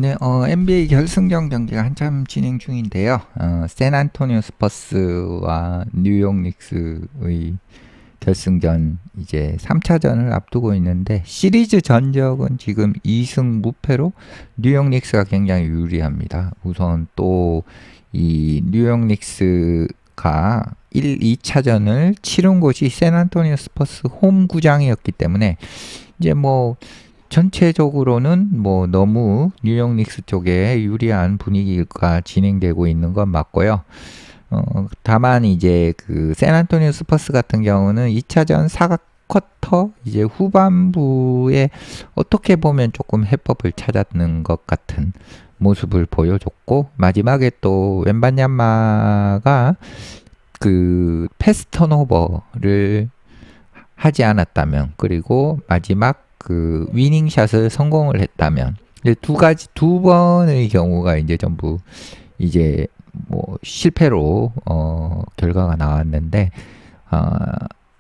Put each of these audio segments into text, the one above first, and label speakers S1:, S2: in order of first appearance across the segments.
S1: 네, NBA 결승전 경기가 한참 진행 중인데요. 샌안토니오 스퍼스와 뉴욕 닉스의 결승전 이제 3차전을 앞두고 있는데 시리즈 전적은 지금 2승 무패로 뉴욕 닉스가 굉장히 유리합니다. 우선 또 이 뉴욕 닉스가 1, 2차전을 치른 곳이 샌안토니오 스퍼스 홈 구장이었기 때문에 이제 뭐 전체적으로는 뭐 너무 뉴욕 닉스 쪽에 유리한 분위기가 진행되고 있는 건 맞고요. 다만 이제 그 샌안토니오 스퍼스 같은 경우는 2차전 4쿼터 이제 후반부에 어떻게 보면 조금 해법을 찾았는 것 같은 모습을 보여줬고, 마지막에 또 웬바냐마가 그 패스 턴오버를 하지 않았다면, 그리고 마지막 그 위닝샷을 성공을 했다면, 두 번의 경우가 이제 전부 이제 뭐 실패로 결과가 나왔는데,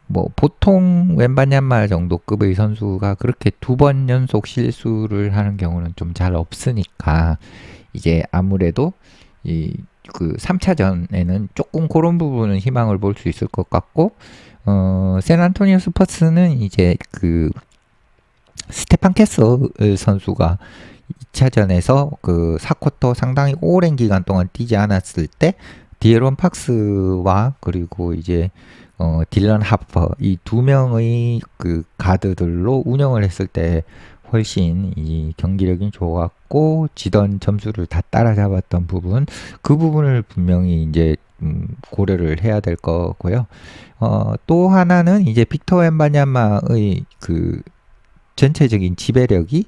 S1: 뭐 보통 웬바냐마 정도 급의 선수가 그렇게 두 번 연속 실수를 하는 경우는 좀 잘 없으니까 이제 아무래도 이 그 3차전에는 조금 그런 부분은 희망을 볼 수 있을 것 같고, 샌안토니오 스퍼스는 이제 그 스테판 캐슬 선수가 2차전에서 그 4쿼터 상당히 오랜 기간 동안 뛰지 않았을 때 디에론 팍스와 그리고 이제 딜런 하퍼 이 두 명의 그 가드들로 운영을 했을 때 훨씬 이 경기력이 좋았고 지던 점수를 다 따라잡았던 부분, 그 부분을 분명히 이제 고려를 해야 될 거고요. 또 하나는 이제 빅터 웬바냐마의 그 전체적인 지배력이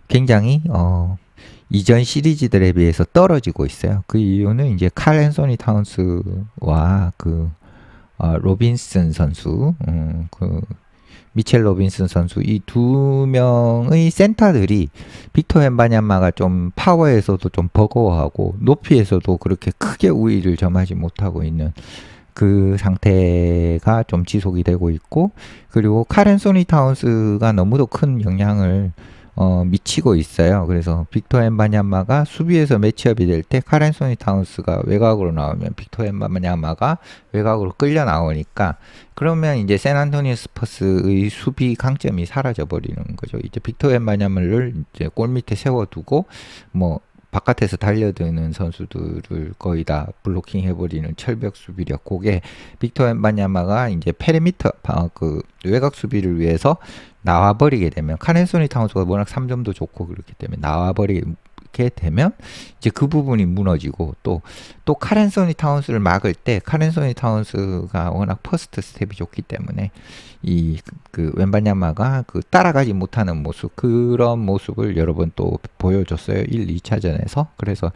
S1: 굉장히 이전 시리즈들에 비해서 떨어지고 있어요. 그 이유는 이제 칼 앤소니 타운스와 그 로빈슨 선수, 그 미첼 로빈슨 선수 이 두 명의 센터들이 빅터 웬바냐마가 좀 파워에서도 좀 버거워하고 높이에서도 그렇게 크게 우위를 점하지 못하고 있는 그 상태가 좀 지속이 되고 있고, 그리고 카렌 소니 타운스가 너무도 큰 영향을 미치고 있어요. 그래서 빅터 엠바냐마가 수비에서 매치업이 될 때 카렌 소니 타운스가 외곽으로 나오면 빅터 엠바냐마가 외곽으로 끌려 나오니까, 그러면 이제 샌안토니오 스퍼스의 수비 강점이 사라져 버리는 거죠. 이제 빅터 엠바냐마를 이제 골 밑에 세워두고 뭐 바깥에서 달려드는 선수들을 거의 다 블로킹 해버리는 철벽 수비력, 그게 빅터 엠바냐마가 이제 페리미터 그 외곽 수비를 위해서 나와버리게 되면, 카넨소니 타운스가 워낙 3점도 좋고 그렇기 때문에 나와버리게 되면 이제 그 부분이 무너지고, 또 카렌소니 타운스를 막을 때 카렌소니 타운스가 워낙 퍼스트 스텝이 좋기 때문에 이 그 웬바냐마가 그 따라가지 못하는 모습, 그런 모습을 여러 번 또 보여줬어요. 1, 2차전에서. 그래서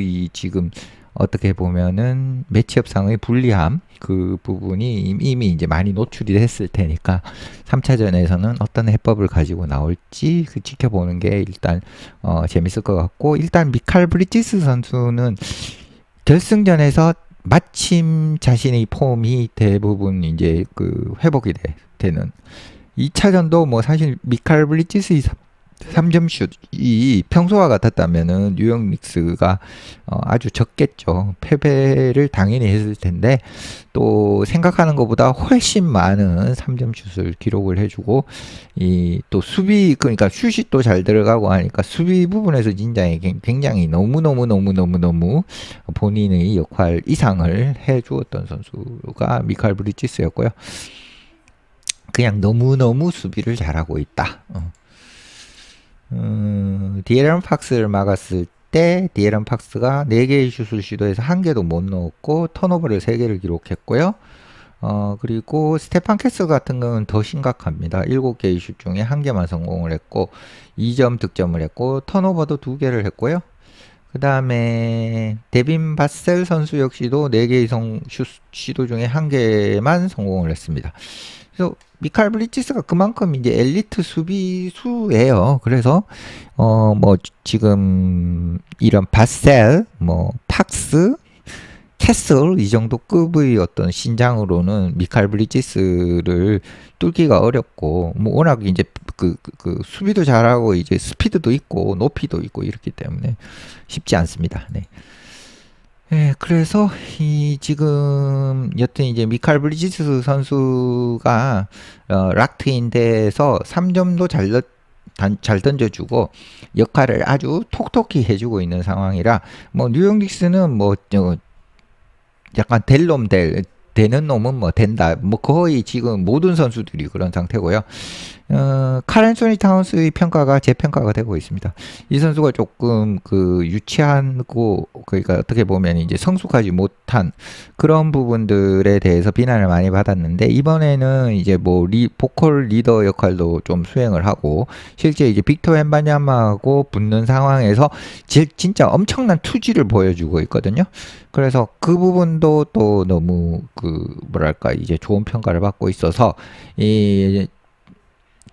S1: 이 지금 어떻게 보면은 매치업상의 불리함, 그 부분이 이미 이제 많이 노출이 됐을 테니까 3차전에서는 어떤 해법을 가지고 나올지 그 지켜보는 게 일단 재밌을 것 같고, 일단 미칼 브리지스 선수는 결승전에서 마침 자신의 폼이 대부분 이제 그 회복이 되는 2차전도 뭐 사실 미칼 브리지스의 3점 슛이 평소와 같았다면은 뉴욕 닉스가 아주 적겠죠. 패배를 당연히 했을 텐데 또 생각하는 것보다 훨씬 많은 3점 슛을 기록을 해주고, 이 또 수비, 그러니까 슛이 또 잘 들어가고 하니까 수비 부분에서 굉장히 너무 본인의 역할 이상을 해주었던 선수가 미칼 브리지스였고요. 그냥 너무 수비를 잘하고 있다. 디에런 팍스를 막았을 때 디에런 팍스가 4개의 슛을 시도해서 1개도 못 넣었고 턴오버를 3개를 기록했고요. 그리고 스테판 캐슬 같은 경우는 더 심각합니다. 7개의 슛 중에 1개만 성공을 했고 2점 득점을 했고 턴오버도 2개를 했고요. 그 다음에 데빈 바셀 선수 역시도 4개의 슛 시도 중에 1개만 성공을 했습니다. 그래서 미칼 브리지스가 그만큼 이제 엘리트 수비수예요. 그래서 뭐 지금 이런 바셀, 뭐 팍스, 캐슬 이 정도 급의 어떤 신장으로는 미칼 브리지스를 뚫기가 어렵고 뭐 워낙 이제 그 수비도 잘하고 이제 스피드도 있고 높이도 있고 이렇기 때문에 쉽지 않습니다. 네. 예, 그래서 이 지금 여튼 이제 미칼 브리지스 선수가 락트인데에서 3점도 잘 던져주고 역할을 아주 톡톡히 해주고 있는 상황이라 뭐 뉴욕 닉스는 뭐 약간 될 놈 되는 놈은 뭐 된다. 뭐 거의 지금 모든 선수들이 그런 상태고요. 칼 앤소니 타운스의 평가가 재평가가 되고 있습니다. 이 선수가 조금 그 유치하고 그러니까 어떻게 보면 이제 성숙하지 못한 그런 부분들에 대해서 비난을 많이 받았는데 이번에는 이제 뭐 보컬 리더 역할도 좀 수행을 하고 실제 이제 빅터 웬바냐마하고 붙는 상황에서 진짜 엄청난 투지를 보여주고 있거든요. 그래서 그 부분도 또 너무 그 뭐랄까 이제 좋은 평가를 받고 있어서 이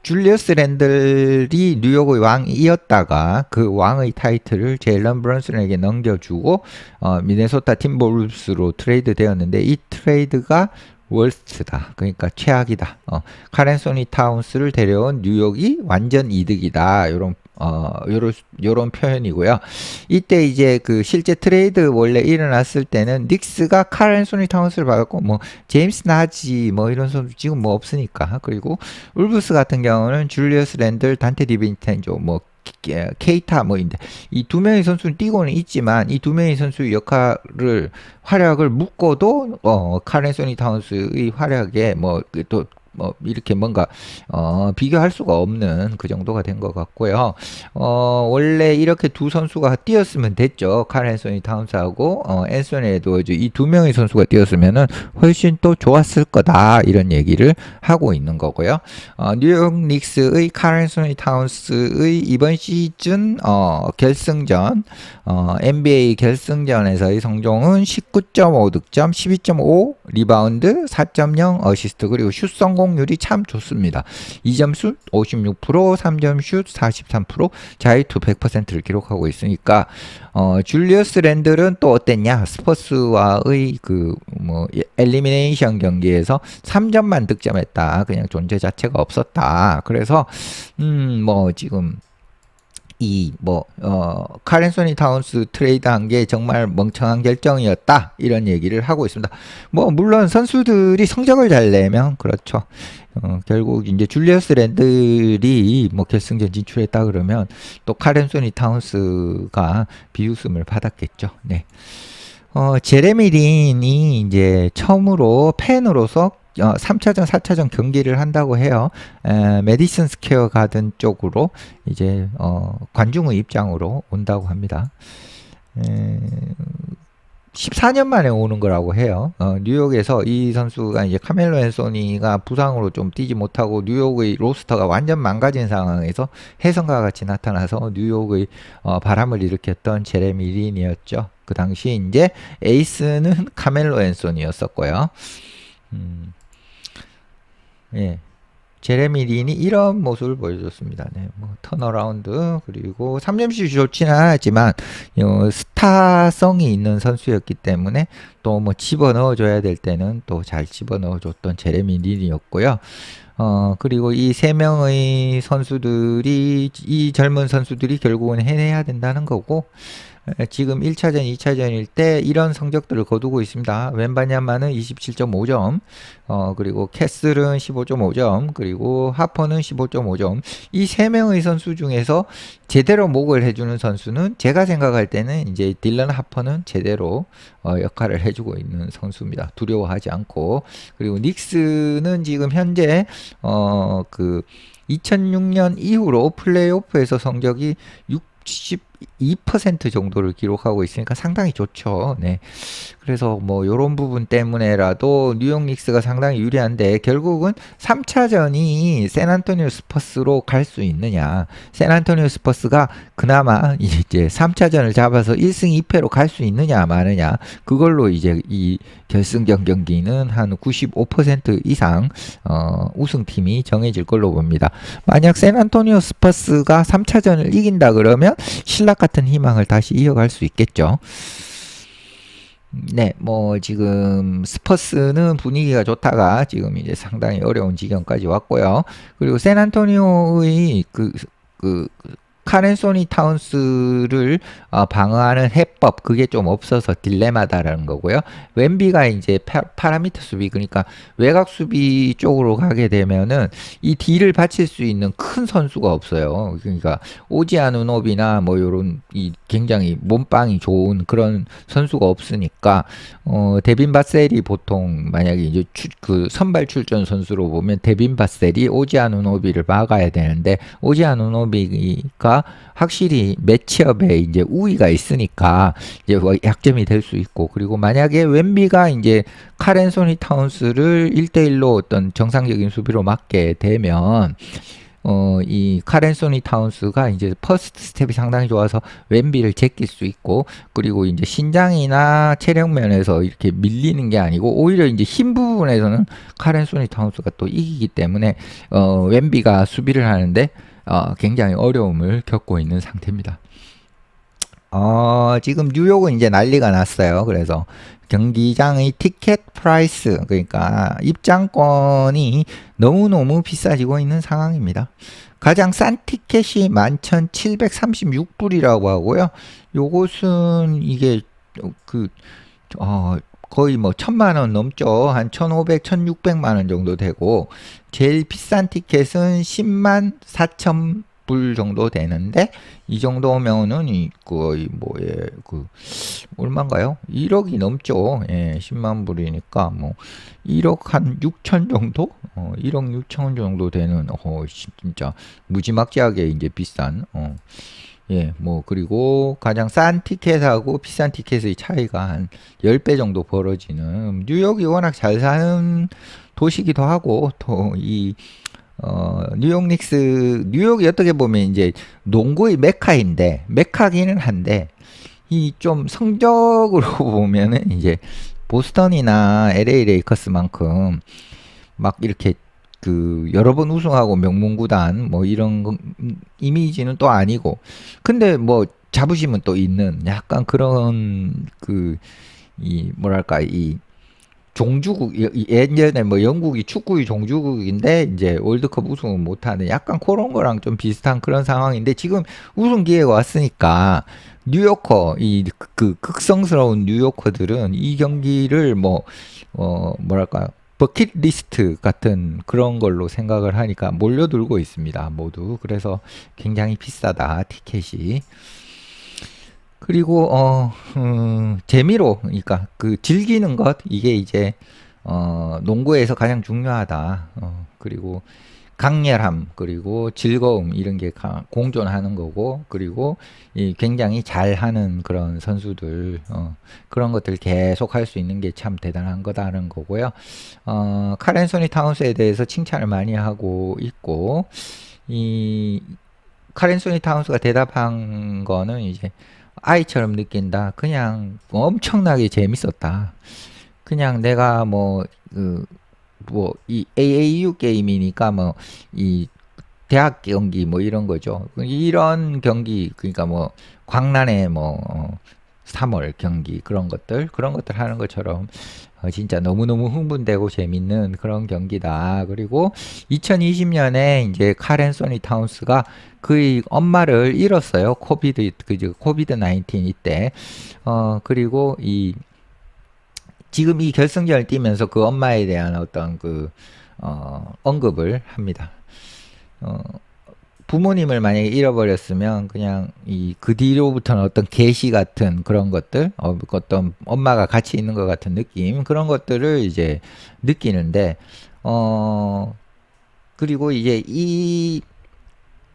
S1: 줄리어스 랜들이 뉴욕의 왕이었다가 그 왕의 타이틀을 제일런 브런슨에게 넘겨주고 미네소타 팀볼브스로 트레이드 되었는데 이 트레이드가 월스트다. 그러니까 최악이다. 칼 앤소니 타운스를 데려온 뉴욕이 완전 이득이다. 요런 표현이고요. 이때 이제 그 실제 트레이드 원래 일어났을 때는 닉스가 칼 앤소니 타운스를 받았고 뭐 제임스 나지 뭐 이런 선수 지금 뭐 없으니까. 그리고 울브스 같은 경우는 줄리어스 랜들, 단테 디빈텐조 뭐 케이타 뭐인데 이 두 명의 선수는 뛰고는 있지만 이 두 명의 선수의 활약을 묶어도 칼 앤소니 타운스의 활약에 뭐 이렇게 뭔가 비교할 수가 없는 그 정도가 된 것 같고요. 원래 이렇게 두 선수가 뛰었으면 됐죠. 칼 앤소니 타운스하고 앤소니 에드워즈 이 두 명의 선수가 뛰었으면은 훨씬 또 좋았을 거다 이런 얘기를 하고 있는 거고요. 뉴욕 닉스의 칼 앤소니 타운스의 이번 시즌 결승전 NBA 결승전에서의 성적은 19.5득점, 12.5 리바운드, 4.0 어시스트 그리고 슛 성공률이 참 좋습니다. 2점 슛 56%, 3점 슛 43%, 자유투 100%를 기록하고 있으니까 줄리어스 랜들은 또 어땠냐? 스퍼스와의 그 뭐 엘리미네이션 경기에서 3점만 득점했다. 그냥 존재 자체가 없었다. 그래서 뭐 지금 칼 앤소니 타운스 트레이드 한 게 정말 멍청한 결정이었다. 이런 얘기를 하고 있습니다. 뭐, 물론 선수들이 성적을 잘 내면, 그렇죠. 결국 이제 줄리어스 랜들이 뭐 결승전 진출했다 그러면 또 칼 앤소니 타운스가 비웃음을 받았겠죠. 네. 제레미 린이 이제 처음으로 팬으로서 3차전, 4차전 경기를 한다고 해요. 메디슨 스퀘어 가든 쪽으로 이제 관중의 입장으로 온다고 합니다. 14년 만에 오는 거라고 해요. 뉴욕에서 이 선수가 이제 카멜로 앤소니가 부상으로 좀 뛰지 못하고 뉴욕의 로스터가 완전 망가진 상황에서 혜성과 같이 나타나서 뉴욕의 바람을 일으켰던 제레미 린이었죠. 그 당시 이제 에이스는 카멜로 앤소니였었고요. 예. 제레미 린이 이런 모습을 보여줬습니다. 네, 뭐 턴어라운드 그리고 3점슛이 좋지는 않았지만 스타성이 있는 선수였기 때문에 또 뭐 집어 넣어줘야 될 때는 또 잘 집어 넣어줬던 제레미 린이었고요. 그리고 이 세 명의 선수들이 이 젊은 선수들이 결국은 해내야 된다는 거고 지금 1차전, 2차전일 때 이런 성적들을 거두고 있습니다. 웬바냐마는 27.5점, 그리고 캐슬은 15.5점, 그리고 하퍼는 15.5점. 이 세 명의 선수 중에서 제대로 목을 해주는 선수는 제가 생각할 때는 이제 딜런 하퍼는 제대로 역할을 해주고 있는 선수입니다. 두려워하지 않고. 그리고 닉스는 지금 현재 그 2006년 이후로 플레이오프에서 성적이 62% 정도를 기록하고 있으니까 상당히 좋죠. 네. 그래서 뭐 요런 부분 때문에라도 뉴욕 닉스가 상당히 유리한데 결국은 3차전이 샌안토니오 스퍼스로 갈 수 있느냐. 샌안토니오 스퍼스가 그나마 이제 3차전을 잡아서 1승 2패로 갈 수 있느냐 마느냐. 그걸로 이제 이 결승전 경기는 한 95% 이상 우승팀이 정해질 걸로 봅니다. 만약 샌안토니오 스퍼스가 3차전을 이긴다 그러면 신락 같은 희망을 다시 이어갈 수 있겠죠. 네, 뭐 지금 스퍼스는 분위기가 좋다가 지금 이제 상당히 어려운 지경까지 왔고요. 그리고 샌안토니오의 그 카렌소니 타운스를 방어하는 해법 그게 좀 없어서 딜레마다라는 거고요. 웬비가 이제 파라미터 수비 그러니까 외곽 수비 쪽으로 가게 되면은 이 D를 받칠 수 있는 큰 선수가 없어요. 그러니까 오지 아누노비나 뭐 요런 이 굉장히 몸빵이 좋은 그런 선수가 없으니까 데빈 바셀이 보통 만약에 이제 그 선발 출전 선수로 보면 데빈 바셀이 오지 아누노비를 막아야 되는데 오지 아누노비가 확실히 매치업에 이제 우위가 있으니까 이제 뭐 약점이 될 수 있고 그리고 만약에 웬비가 이제 카렌소니 타운스를 1대1로 어떤 정상적인 수비로 막게 되면 이 카렌소니 타운스가 이제 퍼스트 스텝이 상당히 좋아서 웬비를 제낄 수 있고 그리고 이제 신장이나 체력 면에서 이렇게 밀리는 게 아니고 오히려 이제 힘 부분에서는 카렌소니 타운스가 또 이기기 때문에 웬비가 수비를 하는데 굉장히 어려움을 겪고 있는 상태입니다. 지금 뉴욕은 이제 난리가 났어요. 그래서 경기장의 티켓 프라이스, 그러니까 입장권이 너무너무 비싸지고 있는 상황입니다. 가장 싼 티켓이 11,736불이라고 하고요. 요것은 이게 그, 거의 뭐 1,000만 원 넘죠. 한 1,500, 1,600만 원 정도 되고, 제일 비싼 티켓은 10만 4천 불 정도 되는데, 이 정도면은 거의 얼마인가요? 1억이 넘죠. 예, 10만 불이니까 뭐 1억 한 6천 정도? 1억 6천 정도 되는 진짜 무지막지하게 이제 비싼 예, 뭐 그리고 가장 싼 티켓하고 비싼 티켓의 차이가 한 10배 정도 벌어지는 뉴욕이 워낙 잘 사는 도시기도 하고 또이 뉴욕 닉스, 뉴욕이 어떻게 보면 이제 농구의 메카기는 한데, 이 좀 성적으로 보면은 이제 보스턴이나 LA 레이커스만큼 막 이렇게 그 여러 번 우승하고 명문구단 뭐 이런 이미지는 또 아니고, 근데 뭐 자부심은 또 있는 약간 그런 이 뭐랄까 이 종주국 예전에 뭐 영국이 축구의 종주국인데 이제 월드컵 우승을 못하는 약간 그런 거랑 좀 비슷한 그런 상황인데 지금 우승 기회가 왔으니까 뉴요커 이 극성스러운 뉴요커들은 이 경기를 뭐 뭐랄까 버킷리스트 같은 그런 걸로 생각을 하니까 몰려들고 있습니다 모두. 그래서 굉장히 비싸다 티켓이. 그리고 재미로 그러니까 그 즐기는 것 이게 이제 농구에서 가장 중요하다. 그리고 강렬함 그리고 즐거움 이런 게 공존하는 거고 그리고 이 굉장히 잘하는 그런 선수들 그런 것들 계속 할 수 있는 게 참 대단한 거다는 거고요. 카렌소니 타운스에 대해서 칭찬을 많이 하고 있고 이 카렌소니 타운스가 대답한 거는 이제 아이처럼 느낀다. 그냥 엄청나게 재밌었다. 그냥 내가 이 AAU 게임이니까 이 대학 경기 뭐 이런 거죠. 이런 경기 그러니까 뭐 광란의 3월 경기 그런 것들 하는 것처럼 진짜 너무너무 흥분되고 재밌는 그런 경기다. 그리고 2020년에 이제 카렌소니 타운스가 그의 엄마를 잃었어요. 코비드 19 이때. 그리고 지금 이 결승전을 뛰면서 그 엄마에 대한 어떤 언급을 합니다. 부모님을 만약에 잃어버렸으면 그냥 그 뒤로부터는 어떤 계시 같은 그런 것들, 어떤 엄마가 같이 있는 것 같은 느낌 그런 것들을 이제 느끼는데 그리고 이제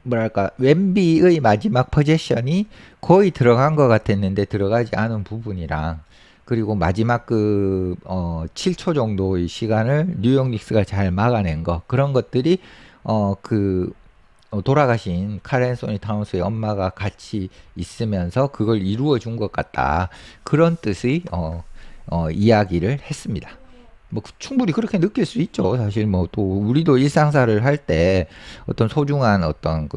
S1: 뭐랄까 웬비의 마지막 포제션이 거의 들어간 것 같았는데 들어가지 않은 부분이랑 그리고 마지막 7초 정도의 시간을 뉴욕 닉스가 잘 막아낸 거 그런 것들이 돌아가신 카렌소니 타운스의 엄마가 같이 있으면서 그걸 이루어 준 것 같다. 그런 뜻의 이야기를 했습니다. 뭐 충분히 그렇게 느낄 수 있죠. 사실 뭐 또 우리도 일상사를 할 때 어떤 소중한 어떤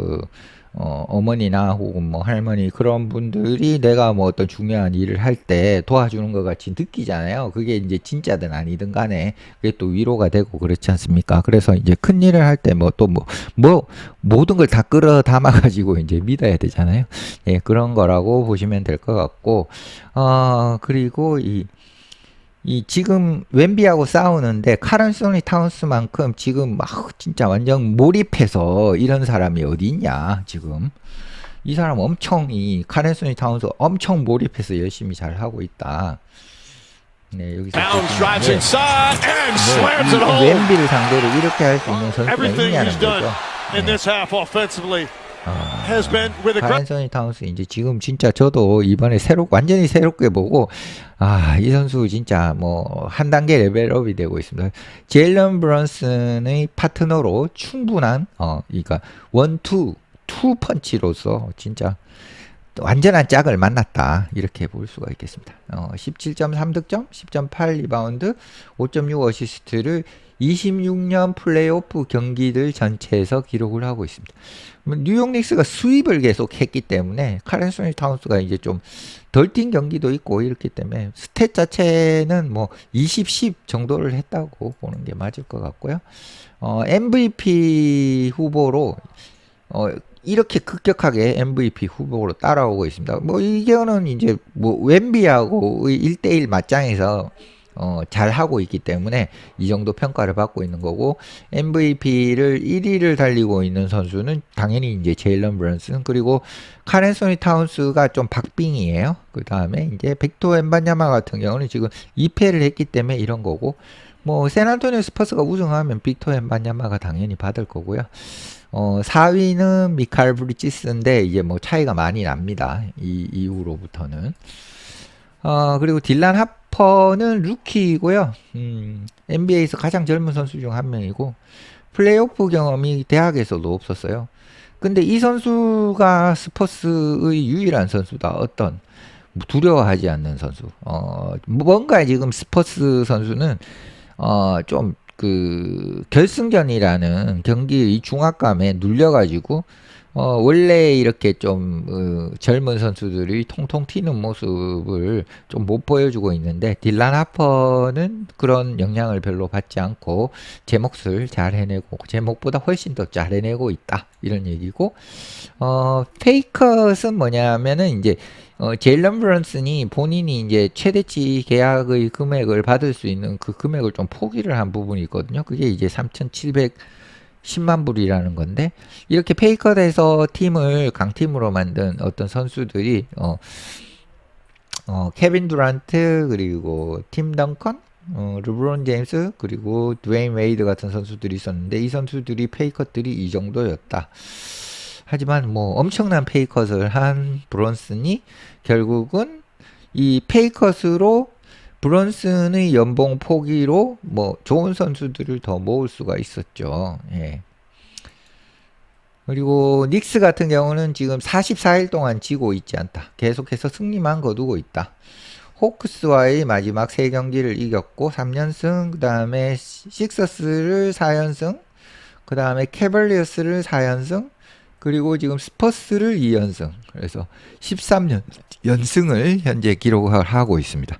S1: 어머니나 혹은 뭐 할머니 그런 분들이 내가 뭐 어떤 중요한 일을 할 때 도와주는 것 같이 느끼잖아요. 그게 이제 진짜든 아니든 간에 그게 또 위로가 되고 그렇지 않습니까? 그래서 이제 큰 일을 할 때 뭐 또 뭐 모든 걸 다 끌어 담아 가지고 이제 믿어야 되잖아요. 예, 그런 거라고 보시면 될 것 같고, 그리고 이 지금 웬비하고 싸우는데 카른소니 타운스만큼 지금 막 진짜 완전 몰입해서 이런 사람이 어디 있냐 지금. 이 사람 엄청 이 카른소니 타운스 엄청 몰입해서 열심히 잘 하고 있다. 네, 여기서 웬비를 상대로 이렇게 할 수 있는 선수가 있냐는 거죠. 카른소니 타운스 이제 지금 진짜 저도 이번에 완전히 새롭게 보고 이 선수 진짜 뭐 한 단계 레벨업이 되고 있습니다. 제일런 브런슨의 파트너로 충분한 그러니까 원투 투 펀치로서 진짜 완전한 짝을 만났다 이렇게 볼 수가 있겠습니다. 17.3득점, 10.8 리바운드, 5.6 어시스트를 26년 플레이오프 경기들 전체에서 기록을 하고 있습니다. 뉴욕 닉스가 수입을 계속 했기 때문에 카른소니 타운스가 이제 좀 덜 뛴 경기도 있고 이렇기 때문에 스탯 자체는 뭐 20, 10 정도를 했다고 보는 게 맞을 것 같고요. MVP 후보로 이렇게 급격하게 MVP 후보로 따라오고 있습니다. 뭐 이거는 이제 뭐 웬비하고의 1대1 맞짱에서 잘 하고 있기 때문에 이 정도 평가를 받고 있는 거고, MVP를 1위를 달리고 있는 선수는 당연히 이제 제일런 브런슨, 그리고 카렌소니 타운스가 좀 박빙이에요. 그 다음에 이제 빅토 엠바냐마 같은 경우는 지금 2패를 했기 때문에 이런 거고, 뭐 샌안토니오 스퍼스가 우승하면 빅토 엠바냐마가 당연히 받을 거고요. 4위는 미칼 브리지스인데 이제 뭐 차이가 많이 납니다. 이 이후로부터는. 그리고 딜란 하퍼는 루키이고요. NBA에서 가장 젊은 선수 중 한 명이고 플레이오프 경험이 대학에서도 없었어요. 근데 이 선수가 스퍼스의 유일한 선수다. 어떤 두려워하지 않는 선수. 뭔가 지금 스퍼스 선수는 좀 그 결승전이라는 경기의 중압감에 눌려가지고 원래 이렇게 좀 젊은 선수들이 통통 튀는 모습을 좀 못 보여주고 있는데, 딜란 하퍼는 그런 영향을 별로 받지 않고 제 몫을 잘 해내고 제 몫보다 훨씬 더 잘 해내고 있다 이런 얘기고, 페이컷은 뭐냐면은 이제 제일런 브런슨이 본인이 이제 최대치 계약의 금액을 받을 수 있는 그 금액을 좀 포기를 한 부분이 있거든요. 그게 이제 3,710만 불이라는 건데, 이렇게 페이컷에서 팀을 강팀으로 만든 어떤 선수들이 케빈 두란트, 그리고 팀 덩컨, 르브론 제임스, 그리고 드웨인 웨이드 같은 선수들이 있었는데, 이 선수들이 페이컷들이 이 정도였다. 하지만 뭐 엄청난 페이컷을 한 브론슨이 결국은 이 페이컷으로 브론슨의 연봉 포기로 뭐 좋은 선수들을 더 모을 수가 있었죠. 예. 그리고 닉스 같은 경우는 지금 44일 동안 지고 있지 않다. 계속해서 승리만 거두고 있다. 호크스와의 마지막 3경기를 이겼고 3연승, 그 다음에 식서스를 4연승, 그 다음에 캐벌리어스를 4연승, 그리고 지금 스퍼스를 2연승, 그래서 13연승을 현재 기록을 하고 있습니다.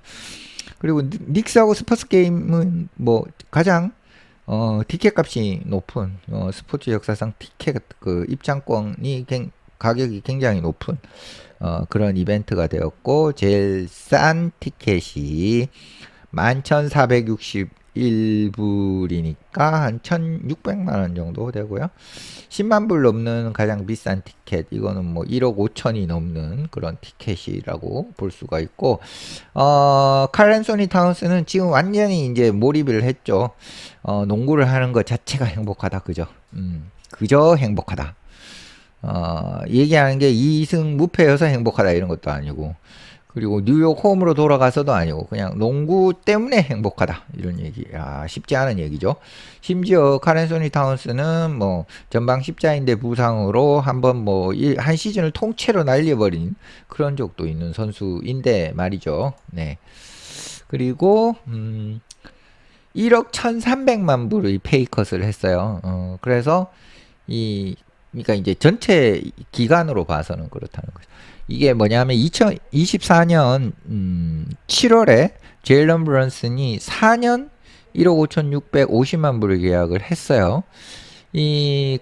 S1: 그리고 닉스하고 스퍼스 게임은 뭐 가장 티켓 값이 높은 스포츠 역사상 티켓 그 입장권이 가격이 굉장히 높은 그런 이벤트가 되었고, 제일 싼 티켓이 11,461불이니까 한 1,600만원 정도 되고요. 10만 불 넘는 가장 비싼 티켓, 이거는 뭐 1억 5천이 넘는 그런 티켓이라고 볼 수가 있고, 카렌소니 타운스는 지금 완전히 이제 몰입을 했죠. 농구를 하는 것 자체가 행복하다, 그죠? 그저 행복하다. 얘기하는 게 2승 무패여서 행복하다 이런 것도 아니고, 그리고 뉴욕 홈으로 돌아가서도 아니고 그냥 농구 때문에 행복하다 이런 얘기. 쉽지 않은 얘기죠. 심지어 카렌소니 타운스는 뭐 전방 십자인대 부상으로 한번 뭐 한 시즌을 통째로 날려버린 그런 적도 있는 선수인데 말이죠. 네. 그리고 1억 1,300만 불의 페이컷을 했어요. 그래서 이 그러니까 이제 전체 기간으로 봐서는 그렇다는 거죠. 이게 뭐냐면 2024년 7월에 제일런 브런슨이 4년 1억 5,650만 불을 계약을 했어요.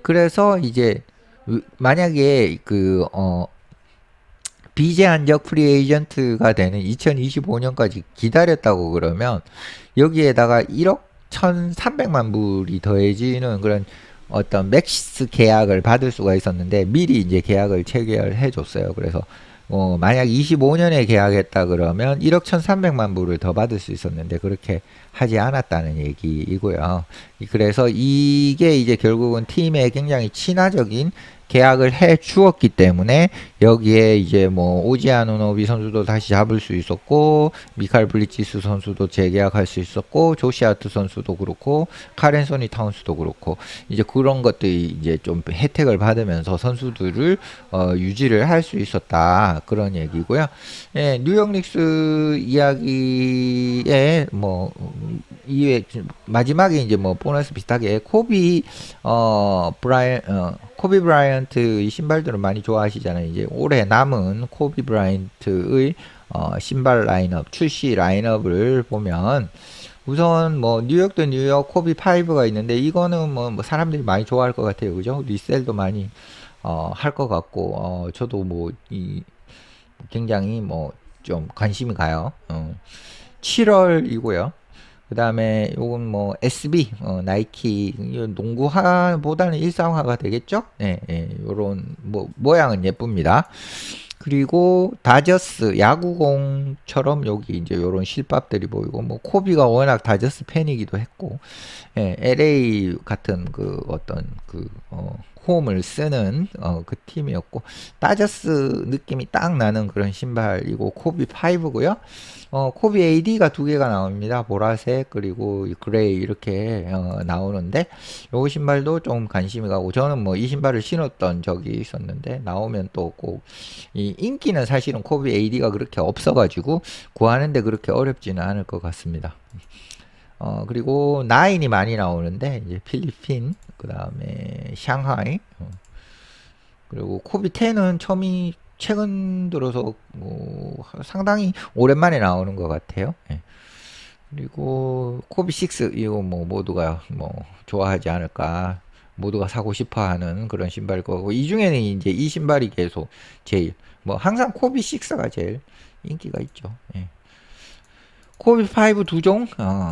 S1: 그래서 이제 만약에 비제한적 프리 에이전트가 되는 2025년까지 기다렸다고 그러면 여기에다가 1억 1,300만 불이 더해지는 그런 어떤 맥스 계약을 받을 수가 있었는데 미리 이제 계약을 체결해 줬어요. 그래서 만약 25년에 계약했다 그러면 1억 1,300만 불을 더 받을 수 있었는데 그렇게 하지 않았다는 얘기이고요. 그래서 이게 이제 결국은 팀에 굉장히 친화적인 계약을 해 주었기 때문에 여기에 이제 뭐 오지 아누노비 선수도 다시 잡을 수 있었고 미칼 블리치스 선수도 재계약할 수 있었고 조시 아트 선수도 그렇고 카렌 소니 타운스도 그렇고 이제 그런 것들이 이제 좀 혜택을 받으면서 선수들을 유지를 할 수 있었다 그런 얘기고요. 예, 뉴욕 닉스 이야기에 뭐 이외 마지막에 이제 뭐 보너스 비슷하게 코비 브라이언트의 신발들을 많이 좋아하시잖아요. 이제 올해 남은 코비 브라이언트의 신발 라인업, 출시 라인업을 보면 우선 뭐 뉴욕 대 뉴욕 코비 5가 있는데 이거는 뭐 사람들이 많이 좋아할 것 같아요. 그죠? 리셀도 많이 할 것 같고 저도 뭐 굉장히 뭐 좀 관심이 가요. 7월이고요. 그 다음에 요건 뭐 SB 나이키 농구화보다는 일상화가 되겠죠? 네, 네, 요런 뭐 모양은 예쁩니다. 그리고 다저스 야구공처럼 여기 이제 요런 실밥들이 보이고 뭐 코비가 워낙 다저스 팬이기도 했고 예, LA 같은 그 어떤 홈을 쓰는 그 팀이었고 다저스 느낌이 딱 나는 그런 신발이고 코비 5고요. 코비 AD가 두 개가 나옵니다. 보라색 그리고 그레이 이렇게 나오는데 요 신발도 좀 관심이 가고 저는 뭐 이 신발을 신었던 적이 있었는데 나오면 또 꼭 이 인기는 사실은 코비 AD가 그렇게 없어가지고 구하는데 그렇게 어렵지는 않을 것 같습니다. 그리고 나인이 많이 나오는데 이제 필리핀 그 다음에 샹하이 그리고 코비 10은 최근 들어서 상당히 오랜만에 나오는 것 같아요. 예. 그리고 코비 6 이거 뭐 모두가 뭐 좋아하지 않을까 모두가 사고 싶어하는 그런 신발일 거고 이 중에는 이제 이 신발이 계속 제일 뭐 항상 코비 6가 제일 인기가 있죠. 예. 코비 5 두 종,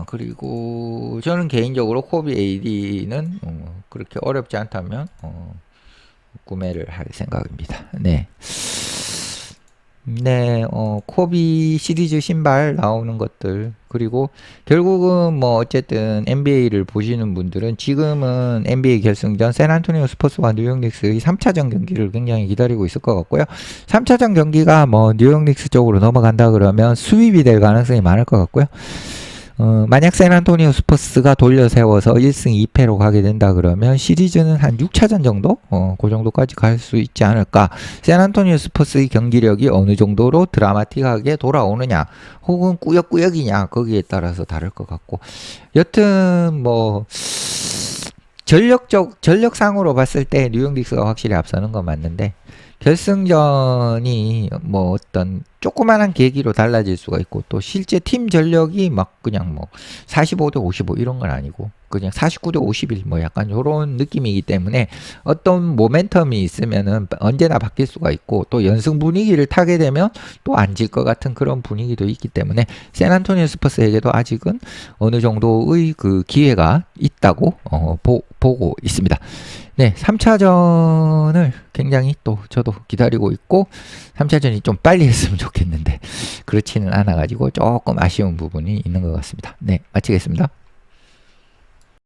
S1: 그리고 저는 개인적으로 코비 AD는 그렇게 어렵지 않다면 구매를 할 생각입니다. 네. 네, 코비 시리즈 신발 나오는 것들, 그리고 결국은 뭐 어쨌든 NBA를 보시는 분들은 지금은 NBA 결승전 샌안토니오 스퍼스와 뉴욕 닉스의 3차전 경기를 굉장히 기다리고 있을 것 같고요. 3차전 경기가 뭐 뉴욕 닉스 쪽으로 넘어간다 그러면 수입이 될 가능성이 많을 것 같고요. 만약 샌안토니오 스퍼스가 돌려 세워서 1승 2패로 가게 된다 그러면 시리즈는 한 6차전 정도? 그 정도까지 갈 수 있지 않을까. 샌안토니오 스퍼스의 경기력이 어느 정도로 드라마틱하게 돌아오느냐, 혹은 꾸역꾸역이냐, 거기에 따라서 다를 것 같고. 여튼, 뭐, 전력상으로 봤을 때 뉴욕 닉스가 확실히 앞서는 건 맞는데, 결승전이 뭐 어떤 조그만한 계기로 달라질 수가 있고 또 실제 팀 전력이 막 그냥 뭐 45대 55 이런 건 아니고 그냥 49대 51 뭐 약간 요런 느낌이기 때문에 어떤 모멘텀이 있으면은 언제나 바뀔 수가 있고 또 연승 분위기를 타게 되면 또 안 질 것 같은 그런 분위기도 있기 때문에 샌안토니오 스퍼스에게도 아직은 어느 정도의 그 기회가 있다고 보고 있습니다. 네, 3차전을 굉장히 또 저도 기다리고 있고 3차전이 좀 빨리 했으면 좋겠는데 그렇지는 않아가지고 조금 아쉬운 부분이 있는 것 같습니다. 네, 마치겠습니다.